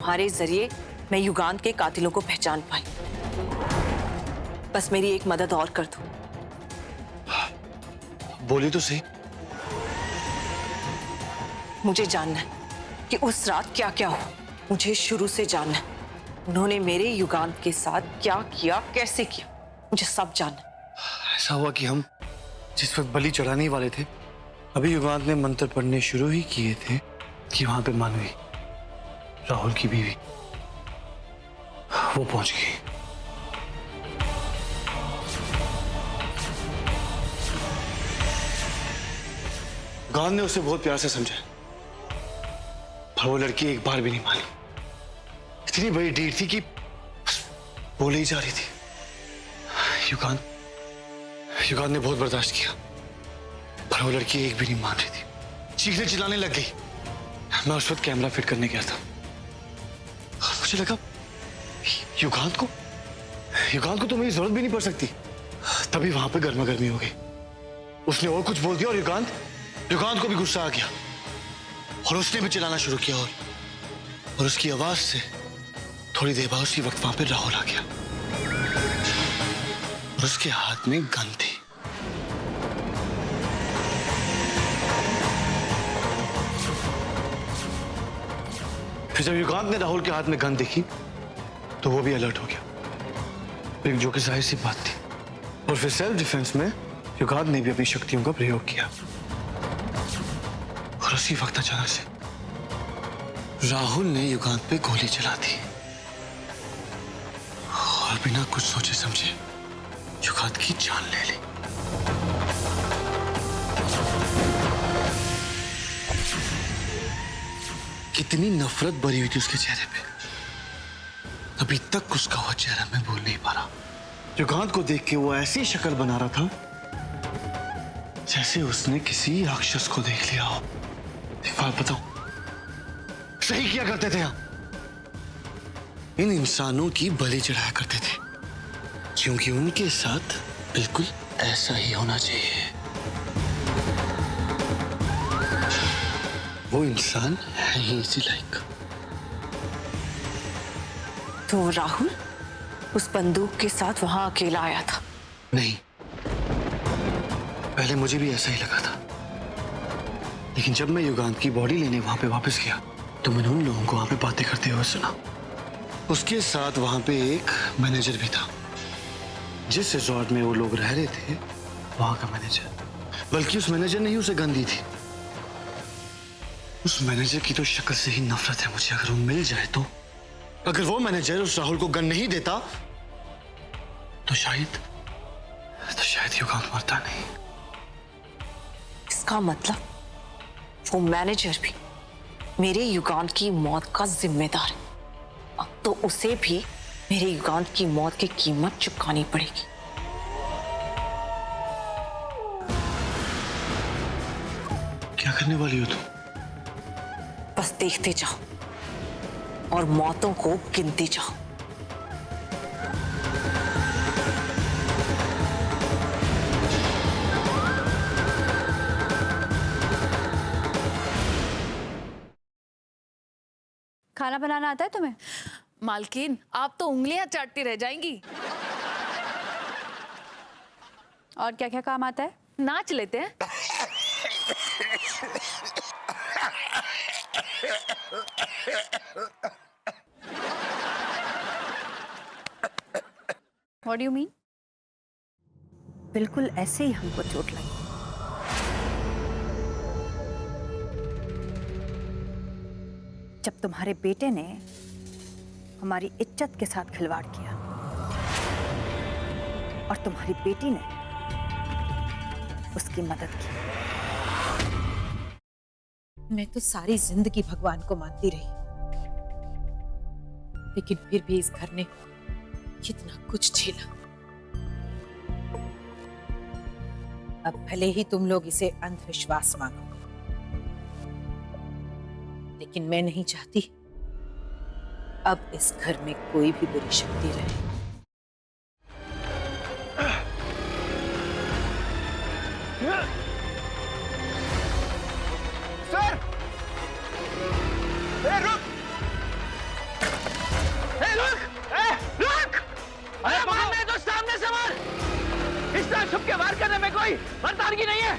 तुम्हारे जरिए मैं युगांत के कातिलों को पहचान पाई। बस मेरी एक मदद और कर दो। बोली तो सही। मुझे जानना है कि उस रात क्या क्या हुआ। मुझे शुरू से जानना है उन्होंने मेरे युगांत के साथ क्या किया, कैसे किया। मुझे सब जानना है। ऐसा हुआ कि हम जिस वक्त बलि चढ़ाने ही वाले थे, अभी युगांत ने मंत्र पढ़ने शुरू ही किए थे कि वहां पे मानवी, राहुल की बीवी, वो पहुंच गई। युगांत ने उसे बहुत प्यार से समझा, पर वो लड़की एक बार भी नहीं मानी। इतनी बड़ी डीड थी कि बोले ही जा रही थी। युगांत ने बहुत बर्दाश्त किया, पर वो लड़की एक भी नहीं मान रही थी। चीखने चिल्लाने लग गई। मैं उस वक्त कैमरा फिट करने गया था और मुझे लगा युगांत को तो मेरी जरूरत भी नहीं पड़ सकती। तभी वहां पे गर्मा गर्मी हो गई। उसने और कुछ बोल दिया और युगांत को भी गुस्सा आ गया और उसने भी चिल्लाना शुरू किया। और उसकी आवाज से थोड़ी देर बाद उसी वक्त वहां पे राहुल आ गया और उसके हाथ में गन थी। फिर जब युगांत ने राहुल के हाथ में गन देखी तो वो भी अलर्ट हो गया, लेकिन जो कि जाहिर सी बात थी। और फिर सेल्फ डिफेंस में युगांत ने भी अपनी शक्तियों का प्रयोग किया और उसी वक्त अचानक से राहुल ने युगांत पे गोली चला दी और बिना कुछ सोचे समझे युगांत की जान ले ली। कितनी नफरत भरी हुई थी उसके चेहरे पे। अभी तक उसका वो चेहरा मैं भूल नहीं पा रहा। युगांत को देख के वो ऐसी शक्ल बना रहा था जैसे उसने किसी राक्षस को देख लिया हो। एक बात बताओ, सही किया करते थे हम। इन इंसानों की बलि चढ़ाया करते थे क्योंकि उनके साथ बिल्कुल ऐसा ही होना चाहिए। वो इंसान है ही इसी लायक। तो राहुल उस बंदूक के साथ वहां अकेला आया था? नहीं, पहले मुझे भी ऐसा ही लगा था, लेकिन जब मैं युगांत की बॉडी लेने वहां पे वापस गया तो मैंने उन लोगों को वहां पे बातें करते हुए सुना। उसके साथ वहां पे एक मैनेजर भी था। जिस रिजॉर्ट में वो लोग रह रहे थे वहां का मैनेजर, बल्कि उस मैनेजर ने ही उसे गन दी थी। उस मैनेजर की तो शक्ल से ही नफरत है मुझे। अगर वो मिल जाए तो, अगर वो मैनेजर उस राहुल को गन नहीं देता तो शायद युगांत मरता नहीं। इसका मतलब वो मैनेजर भी मेरे युगांत की मौत का जिम्मेदार है। अब तो उसे भी मेरे युगांत की मौत की कीमत चुकानी पड़ेगी। क्या करने वाली हो तुम? बस देखते जाओ और मौतों को गिनते जाओ। खाना बनाना आता है तुम्हें? मालकिन, आप तो उंगलियां चाटती रह जाएंगी। और क्या क्या काम आता है? नाच लेते हैं। What do you mean? बिल्कुल ऐसे ही हमको चोट लगी। जब तुम्हारे बेटे ने हमारी इज्जत के साथ खिलवाड़ किया और तुम्हारी बेटी ने उसकी मदद की। मैं तो सारी जिंदगी भगवान को मानती रही, लेकिन फिर भी इस घर ने कितना कुछ झेला। अब भले ही तुम लोग इसे अंधविश्वास मानो, लेकिन मैं नहीं चाहती अब इस घर में कोई भी बुरी शक्ति रहे। सर! रुक! इतना छुप के वार करने में कोई मर्दानगी नहीं है।